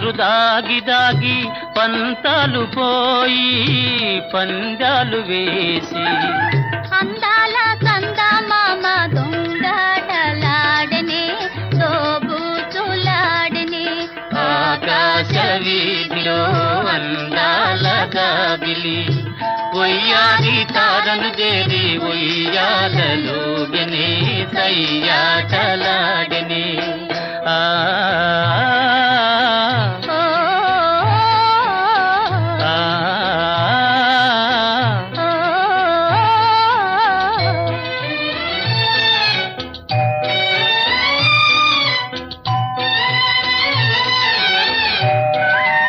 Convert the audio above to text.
అందరూ దాగి దాగి పంతాలు పోయి పందాలు వేసి అందాల చందమామ దొంగటలాడనే దోబూచులాడనే ఆకాశ వీధిలో అందాల గాబిలి ఒయ్యారి తారను చేరి ఒయ్యాలలోగనే సయ్యాటలాడనే ఆ